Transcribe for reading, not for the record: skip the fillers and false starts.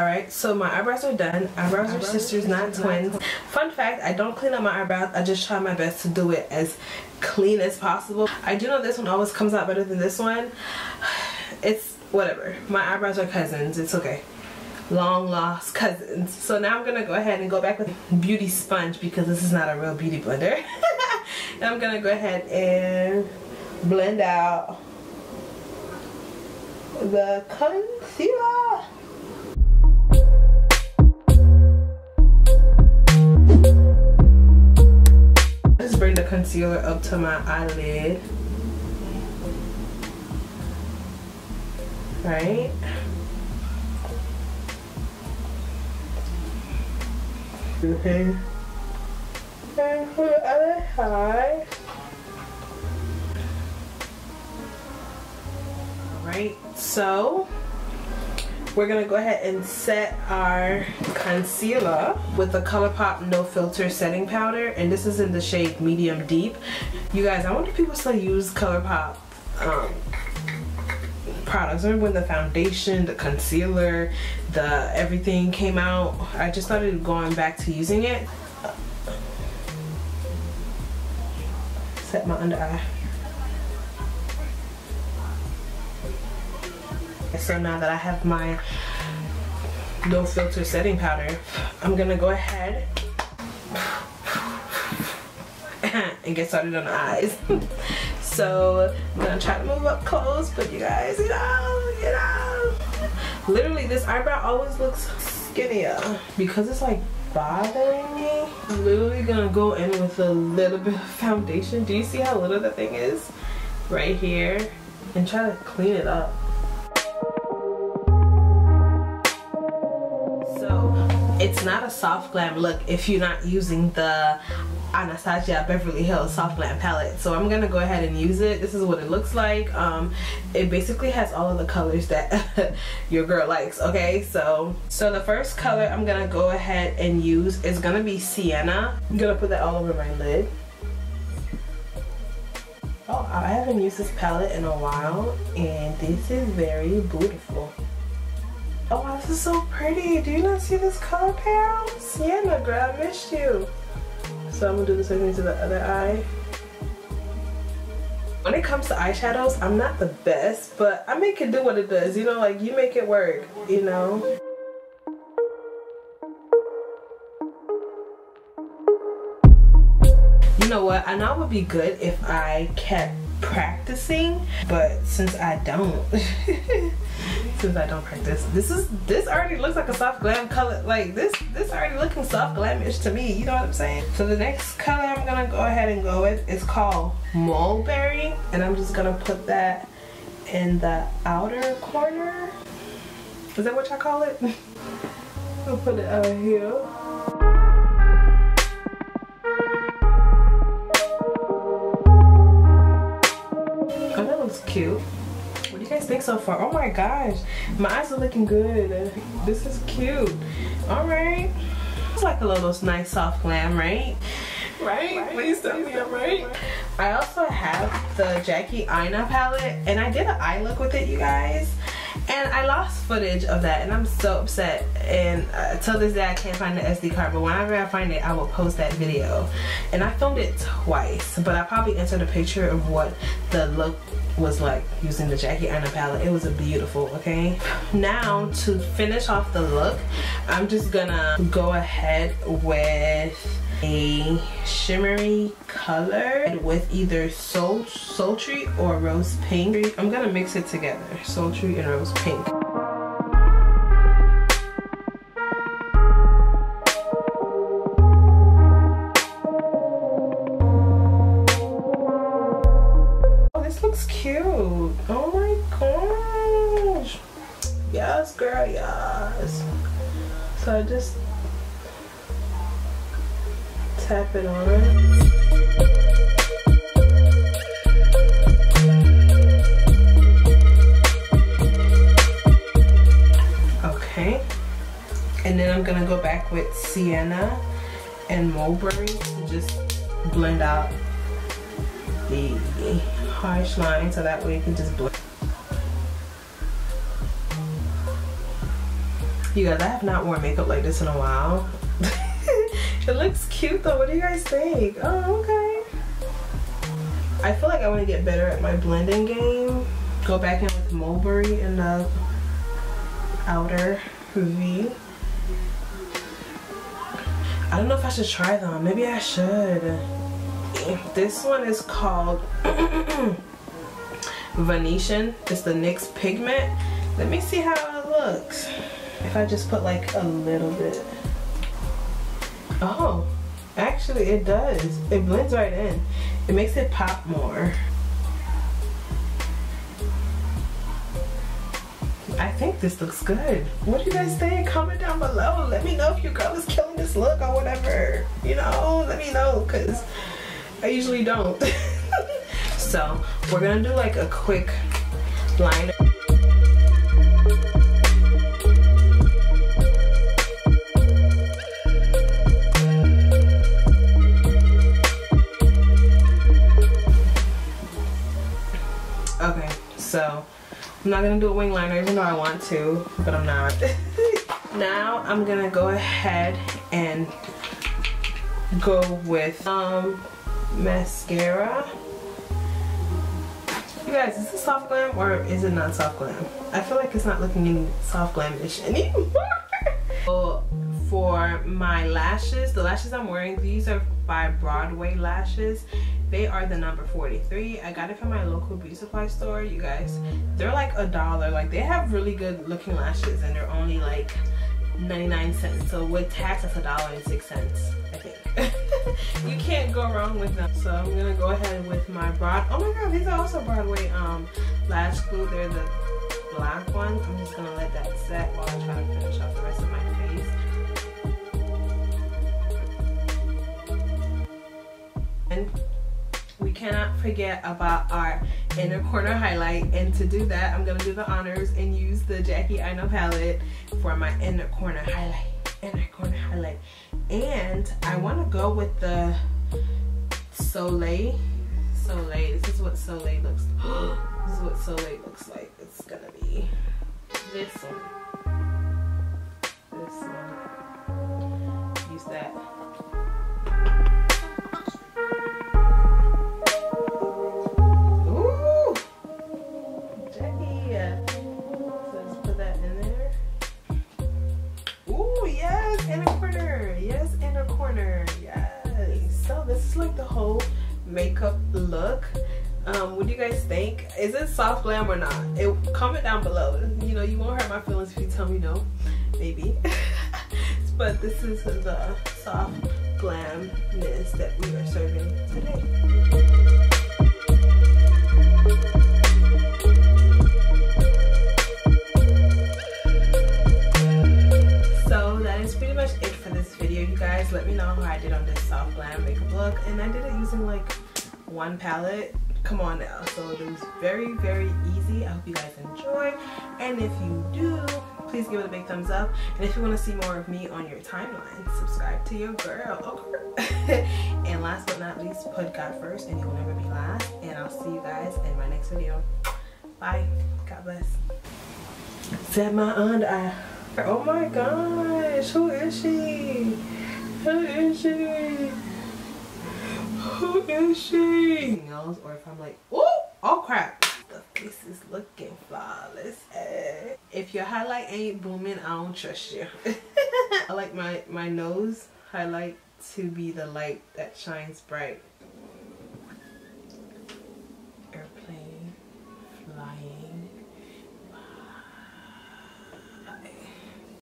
Alright, so my eyebrows are done. Eyebrows are sisters, not twins. Fun fact, I don't clean up my eyebrows. I just try my best to do it as clean as possible. I do know this one always comes out better than this one. It's whatever. My eyebrows are cousins. It's okay. Long lost cousins. So now I'm gonna go ahead and go back with beauty sponge because this is not a real beauty blender. And I'm gonna go ahead and blend out the concealer. Just bring the concealer up to my eyelid. Right? Okay. And for the other side. Alright, so we're gonna go ahead and set our concealer with the ColourPop No Filter setting powder, and this is in the shade Medium Deep. You guys, I wonder if people still use ColourPop products. Remember when the foundation, the concealer, the everything came out? I just started going back to using it. Set my under eye. So now that I have my No Filter setting powder, I'm gonna go ahead and get started on the eyes. So I'm gonna try to move up close, but you guys, you know, literally this eyebrow always looks skinnier because it's like bothering me. I'm literally gonna go in with a little bit of foundation. Do you see how little the thing is? Right here, and try to clean it up. It's not a soft glam look if you're not using the Anastasia Beverly Hills Soft Glam palette. So I'm gonna go ahead and use it. This is what it looks like. It basically has all of the colors that your girl likes. Okay, so the first color I'm gonna go ahead and use is gonna be Sienna. I'm gonna put that all over my lid. Oh, I haven't used this palette in a while, and this is very beautiful. Oh wow, this is so pretty. Do you not see this color pair? Sienna, girl, I missed you. So I'm gonna do the same thing to the other eye. When it comes to eyeshadows, I'm not the best, but I make it do what it does. You know, like you make it work, you know? You know what? I know it would be good if I kept practicing, but since I don't, since I don't practice, this already looks like a soft glam color. Like this already looking soft glamish to me. You know what I'm saying? So the next color I'm gonna go ahead and go with is called Mulberry, and I'm just gonna put that in the outer corner. Is that what y'all call it? I'll put it out here. Oh, that looks cute. What do you guys think so far? Oh my gosh, my eyes are looking good. This is cute. All right, it's like a little nice soft glam, right? Right? Please tell me I'm right. I also have the Jackie Aina palette, and I did an eye look with it, you guys. And I lost footage of that, and I'm so upset. And till this day, I can't find the SD card. But whenever I find it, I will post that video. And I filmed it twice, but I probably entered a picture of what the look was like using the Jackie Aina palette. It was a beautiful, okay? Now, to finish off the look, I'm just gonna go ahead with a shimmery color with either sultry or rose pink. I'm gonna mix it together, sultry and rose pink. Oh, this looks cute. Oh my gosh. Yes, girl, yes. So I just tap it on it. Okay, and then I'm gonna go back with Sienna and Mulberry to just blend out the harsh line so that way you can just blend. You guys, I have not worn makeup like this in a while. It looks cute though. What do you guys think? Oh, okay. I feel like I want to get better at my blending game. Go back in with mulberry in the outer V. I don't know if I should try them. Maybe I should. This one is called Venetian. It's the NYX pigment. Let me see how it looks. If I just put like a little bit. Oh, actually it does. It blends right in. It makes it pop more. I think this looks good. What do you guys think? Comment down below. Let me know if your girl is killing this look or whatever. You know, let me know, because I usually don't. So we're gonna do like a quick liner. Okay, so I'm not gonna do a wing liner even though I want to, but I'm not. Now I'm gonna go ahead and go with mascara. You guys, is this soft glam or is it not soft glam? I feel like it's not looking any soft glamish anymore. So for my lashes, the lashes I'm wearing, these are by Broadway Lashes. They are the number 43. I got it from my local beauty supply store. You guys, they're like $1. Like, they have really good looking lashes and they're only like 99 cents. So with tax, that's $1.06, I think. You can't go wrong with them. So I'm gonna go ahead with my oh my god, these are also Broadway lash glue. They're the black ones. I'm just gonna let that set while I try to finish off the rest of my face. And we cannot forget about our inner corner highlight, and to do that I'm gonna do the honors and use the Jackie I Know palette for my inner corner highlight. And I want to go with the Soleil. This is what Soleil looks this is what Soleil looks like. It's gonna be this one. Use that. Like the whole makeup look. What do you guys think? Is it soft glam or not? Comment down below. You know, you won't hurt my feelings if you tell me no. Maybe. But this is the soft glamness that we are serving today. Pretty much it for this video, you guys. Let me know how I did on this soft glam makeup look, and I did it using like one palette. Come on now. So it was very, very easy. I hope you guys enjoy, and if you do, please give it a big thumbs up. And if you want to see more of me on your timeline, subscribe to your girl. Okay. And last but not least, put God first and you will never be last, and I'll see you guys in my next video. Bye. God bless. Set my under eye. Oh my gosh, who is she? Who is she? Who is she? Or if I'm like, oh crap, the face is looking flawless. If your highlight ain't booming, I don't trust you. I like my nose highlight to be the light that shines bright.